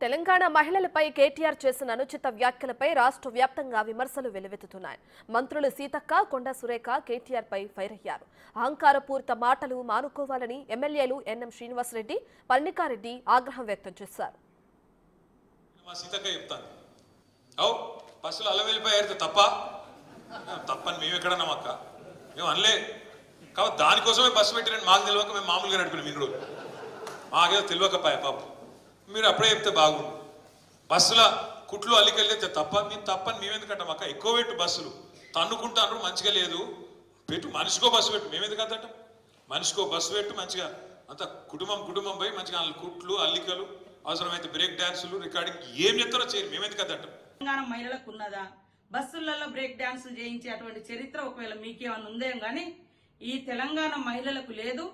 తెలంగాణ మహిళలపై కేటీఆర్ చేసిన అనుచిత వ్యాఖ్యలపై రాష్ట్ర వ్యాప్తంగా విమర్శలు వెల్లువెత్తుతున్నాయి. మంత్రులు సీతక్క, కొండా సురేఖ కేటీఆర్ పై ఫైర్ అయ్యారు. అహంకారపూరిత మాటలు మానుకోవాలని ఎమ్మెల్యేలు ఎన్ఎం శ్రీనివాసరెడ్డి, పళనికారెడ్డి ఆగ్రహం వ్యక్తం చేశారు. దానికోసమే బస్సు పెట్టిరని మాకు తెలియక మేము మామూలుగా నడుపుకున్నాం. ఇన్ని రోజులు మాకేదో తెలియకపాయ పాపం. మీరు అప్పుడే చెప్తే బాగుండు. బస్సుల కుట్లు అల్లికెళ్ళితే తప్పని మేమెందుకంటాం అక్క? ఎక్కువ పెట్టు బస్సులు తన్నుకుంటాను, మంచిగా లేదు పెట్టు. మనిషికో బస్సు పెట్టు, మేమెందుకు అంతట? మనిషికో బస్సు పెట్టు, మంచిగా అంత కుటుంబం పోయి మంచిగా కుట్లు అల్లికలు, అవసరమైతే బ్రేక్ డాన్సులు, రికార్డింగ్ ఏం చెప్తారో చేయరు, మేమెందుకు అంతట? తెలంగాణ మహిళలకు ఉన్నదా బస్సులలో బ్రేక్ డాన్సులు చేయించే అటువంటి చరిత్ర? ఒకవేళ మీకేమన్నా ఉందేం కానీ ఈ తెలంగాణ మహిళలకు లేదు,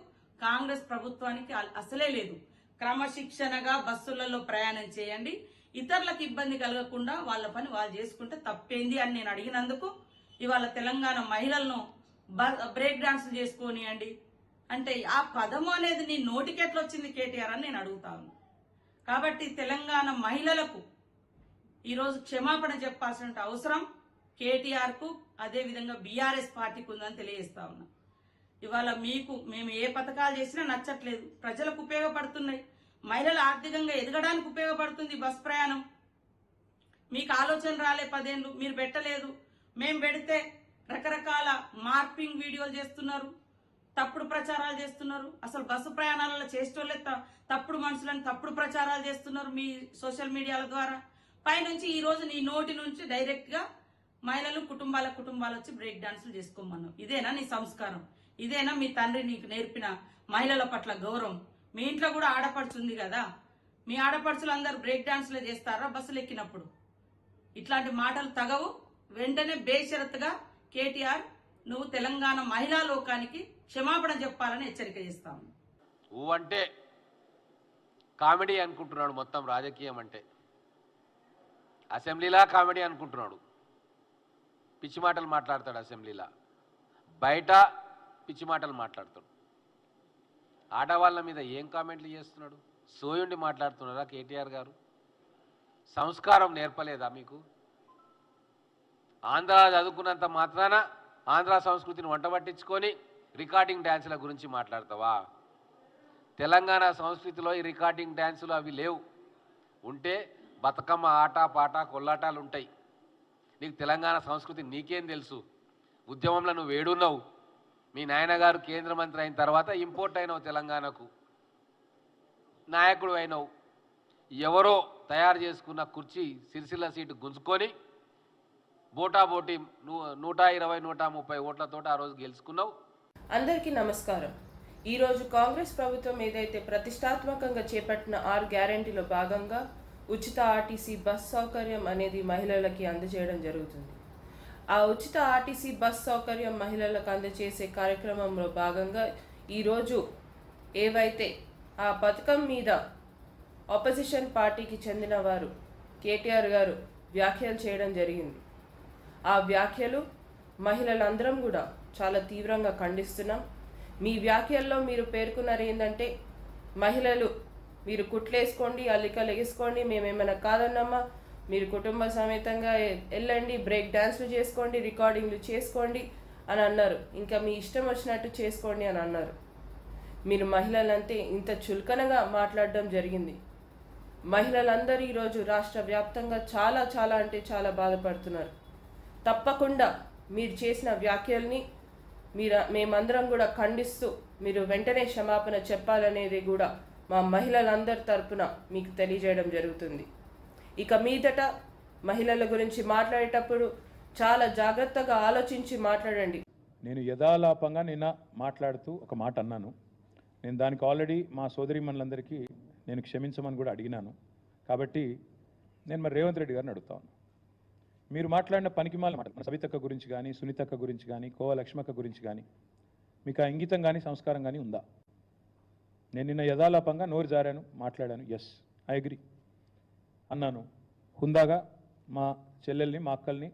కాంగ్రెస్ ప్రభుత్వానికి అసలే లేదు. క్రమశిక్షణగా బస్సులలో ప్రయాణం చేయండి, ఇతరులకు ఇబ్బంది కలగకుండా వాళ్ళ పని వాళ్ళు చేసుకుంటే తప్పేంది అని నేను అడిగినందుకు ఇవాళ తెలంగాణ మహిళలను బ్రేక్ డాన్సులు చేసుకోనియండి అంటే ఆ పదము అనేది నీ నోటికి ఎట్లా వచ్చింది కేటీఆర్ అని నేను అడుగుతాను. కాబట్టి తెలంగాణ మహిళలకు ఈరోజు క్షమాపణ చెప్పాల్సిన అవసరం కేటీఆర్కు అదేవిధంగా బీఆర్ఎస్ పార్టీకి ఉందని తెలియజేస్తా ఉన్నా. ఇవాళ మేము ఏ పథకాలు చేసినా నచ్చట్లేదు, ప్రజలకు ఉపయోగపడుతున్నాయి, మహిళలు ఆర్థికంగా ఎదగడానికి ఉపయోగపడుతుంది బస్ ప్రయాణం. మీకు ఆలోచన రాలే, 10 ఏళ్ళు మీరు పెట్టలేదు, మేము పెడితే రకరకాల మార్పింగ్ వీడియోలు చేస్తున్నారు, తప్పుడు ప్రచారాలు చేస్తున్నారు. అసలు బస్సు ప్రయాణాలలో చేసేటోళ్ళే తప్పుడు మనుషులను తప్పుడు ప్రచారాలు చేస్తున్నారు మీ సోషల్ మీడియాల ద్వారా. పైనుంచి ఈ రోజు నీ నోటి నుంచి డైరెక్ట్ గా మహిళలు కుటుంబాలు వచ్చి బ్రేక్ డాన్సులు చేసుకోమన్నావు. ఇదేనా నీ సంస్కారం? ఇదేనా మీ తండ్రి నీకు నేర్పిన మహిళల పట్ల గౌరవం? మీ ఇంట్లో కూడా ఆడపడుచుంది కదా, మీ ఆడపడుచులు అందరూ బ్రేక్ డాన్సులే చేస్తారా బస్సులు ఎక్కినప్పుడు? ఇట్లాంటి మాటలు తగవు. వెంటనే బేషరతుగా కేటీఆర్ నువ్వు తెలంగాణ మహిళా లోకానికి క్షమాపణ చెప్పాలని హెచ్చరిక చేస్తాము. అంటే కామెడీ అనుకుంటున్నాడు, మొత్తం రాజకీయం అంటే అసెంబ్లీలా కామెడీ అనుకుంటున్నాడు. పిచ్చి మాటలు మాట్లాడతాడు అసెంబ్లీలా, బయట పిచ్చి మాటలు మాట్లాడతాడు. ఆడవాళ్ళ మీద ఏం కామెంట్లు చేస్తున్నాడు? సోయుండి మాట్లాడుతున్నారా కేటీఆర్ గారు? సంస్కారం నేర్పలేదా మీకు? ఆంధ్ర చదువుకున్నంత మాత్రాన ఆంధ్ర సంస్కృతిని వంట పట్టించుకొని రికార్డింగ్ డ్యాన్సుల గురించి మాట్లాడతావా? తెలంగాణ సంస్కృతిలో ఈ రికార్డింగ్ డ్యాన్సులు అవి లేవు. ఉంటే బతుకమ్మ ఆట పాట కొల్లాటాలు ఉంటాయి. నీకు తెలంగాణ సంస్కృతి నీకేం తెలుసు? ఉద్యమంలో నువ్వు వేడున్నావు. మీ నాయనగారు కేంద్ర మంత్రి అయిన తర్వాత ఇంపోర్ట్ అయినావు తెలంగాణకు, నాయకుడు అయినావు. ఎవరో తయారు చేసుకున్న కుర్చీ సిరిసిల్ల సీటు గుంజుకొని బోటాబోటీ 120, 130 ఓట్లతో ఆ రోజు గెలుచుకున్నావు. అందరికీ నమస్కారం. ఈరోజు కాంగ్రెస్ ప్రభుత్వం ఏదైతే ప్రతిష్టాత్మకంగా చేపట్టిన 6 గ్యారెంటీలో భాగంగా ఉచిత ఆర్టీసీ బస్ సౌకర్యం అనేది మహిళలకి అందజేయడం జరుగుతుంది. ఆ ఉచిత ఆర్టీసీ బస్ సౌకర్యం మహిళలకు అందజేసే కార్యక్రమంలో భాగంగా ఈరోజు ఏవైతే ఆ పథకం మీద ఆపోజిషన్ పార్టీకి చెందిన వారు కేటీఆర్ గారు వ్యాఖ్యలు చేయడం జరిగింది. ఆ వ్యాఖ్యలు మహిళలందరం కూడా చాలా తీవ్రంగా ఖండిస్తున్నాం. మీ వ్యాఖ్యల్లో మీరు పేర్కొన్నారు ఏంటంటే మహిళలు మీరు కుట్లేసుకోండి, అల్లికలు వేసుకోండి, మేమేమైనా కాదన్నమ్మా, మీరు కుటుంబ సమేతంగా వెళ్ళండి, బ్రేక్ డాన్స్లు చేసుకోండి, రికార్డింగ్లు చేసుకోండి అని అన్నారు. ఇంకా మీ ఇష్టం వచ్చినట్టు చేసుకోండి అని అన్నారు. మీరు మహిళలంటే ఇంత చులకనగా మాట్లాడడం జరిగింది. మహిళలందరూ ఈరోజు రాష్ట్ర వ్యాప్తంగా చాలా అంటే చాలా బాధపడుతున్నారు. తప్పకుండా మీరు చేసిన వ్యాఖ్యల్ని మేమందరం కూడా ఖండిస్తూ మీరు వెంటనే క్షమాపణ చెప్పాలనేది కూడా మా మహిళలందరి తరపున మీకు తెలియజేయడం జరుగుతుంది. ఇక మీదట మహిళల గురించి మాట్లాడేటప్పుడు చాలా జాగ్రత్తగా ఆలోచించి మాట్లాడండి. నేను యథాలాపంగా నిన్న మాట్లాడుతూ ఒక మాట అన్నాను. నేను దానికి ఆల్రెడీ మా సోదరీమణులందరికీ నేను క్షమించమని కూడా అడిగినాను. కాబట్టి నేను మరి రేవంత్ రెడ్డి గారిని అడుగుతాను, మీరు మాట్లాడిన పనికిమాల మాట సవితక్క గురించి కానీ, సునీతక్క గురించి కానీ, కోవ లక్ష్మక్క గురించి కానీ మీకు ఆ ఇంగితం కానీ సంస్కారం కానీ ఉందా? నేను నిన్న యథాలాపంగా నోరు జారాను, మాట్లాడాను. ఎస్, ఐ అగ్రీ అన్నాను. హుందాగా మా చెల్లెల్ని, మా అక్కల్ని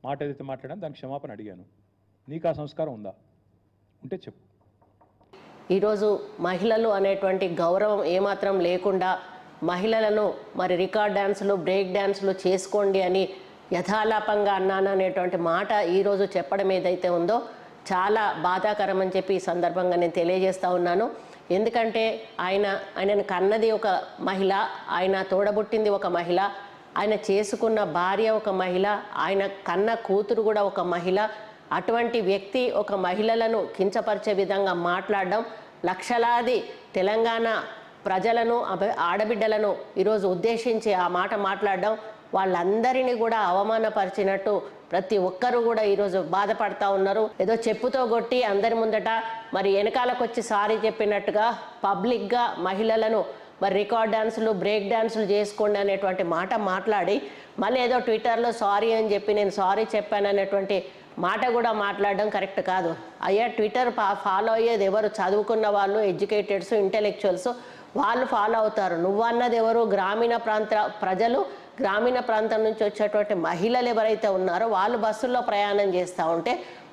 మాట ఏదైతే మాట్లాడాను దానికి క్షమాపణ అడిగాను. నీకు ఆ సంస్కారం ఉందా? ఉంటే చెప్పు. ఈరోజు మహిళలు అనేటువంటి గౌరవం ఏమాత్రం లేకుండా మహిళలను మరి రికార్డ్ డ్యాన్సులు బ్రేక్ డ్యాన్సులు చేసుకోండి అని యథాలాపంగా అన్నాను అనేటువంటి మాట ఈరోజు చెప్పడం ఏదైతే ఉందో చాలా బాధాకరం అని చెప్పి ఈ సందర్భంగా నేను తెలియజేస్తూ ఉన్నాను. ఎందుకంటే ఆయనను కన్నది ఒక మహిళ, ఆయన తోడబుట్టింది ఒక మహిళ, ఆయన చేసుకున్న భార్య ఒక మహిళ, ఆయన కన్న కూతురు కూడా ఒక మహిళ. అటువంటి వ్యక్తి ఒక మహిళలను కించపరిచే విధంగా మాట్లాడడం, లక్షలాది తెలంగాణ ప్రజలను ఆడబిడ్డలను ఈరోజు ఉద్దేశించి ఆ మాట మాట్లాడడం, వాళ్ళందరినీ కూడా అవమానపరిచినట్టు ప్రతి ఒక్కరూ కూడా ఈరోజు బాధపడతా ఉన్నారు. ఏదో చెప్పుతో కొట్టి అందరి ముందట మరి వెనకాలకు వచ్చి సారీ చెప్పినట్టుగా పబ్లిక్గా మహిళలను మరి రికార్డ్ డ్యాన్సులు బ్రేక్ డ్యాన్సులు చేసుకోండి అనేటువంటి మాట మాట్లాడి మళ్ళీ ఏదో ట్విట్టర్లో సారీ అని చెప్పి నేను సారీ చెప్పాను అనేటువంటి మాట కూడా మాట్లాడడం కరెక్ట్ కాదు. అయ్యా, ట్విట్టర్ ఫాలో అయ్యేది ఎవరు? చదువుకున్న వాళ్ళు, ఎడ్యుకేటెడ్స్, ఇంటెలెక్చువల్స్, వాళ్ళు ఫాలో అవుతారు. నువ్వన్నది ఎవరు? గ్రామీణ ప్రాంత ప్రజలు, గ్రామీణ ప్రాంతం నుంచి వచ్చేటువంటి మహిళలు ఎవరైతే ఉన్నారో వాళ్ళు బస్సుల్లో ప్రయాణం చేస్తూ ఉంటే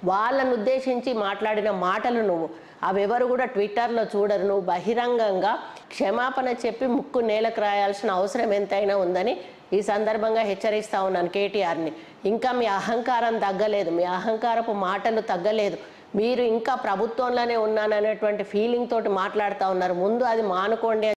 వాళ్ళను ఉద్దేశించి మాట్లాడిన మాటలు నువ్వు అవెవరు కూడా ట్విట్టర్లో చూడరు. నువ్వు బహిరంగంగా క్షమాపణ చెప్పి ముక్కు నేలకు రాయాల్సిన అవసరం ఎంతైనా ఉందని ఈ సందర్భంగా హెచ్చరిస్తూ ఉన్నాను కేటీఆర్ని. ఇంకా మీ అహంకారం తగ్గలేదు, మీ అహంకారపు మాటలు తగ్గలేదు. మీరు ఇంకా ప్రభుత్వంలోనే ఉన్నాననేటువంటి ఫీలింగ్ తోటి మాట్లాడుతూ ఉన్నారు. ముందు అది మానుకోండి.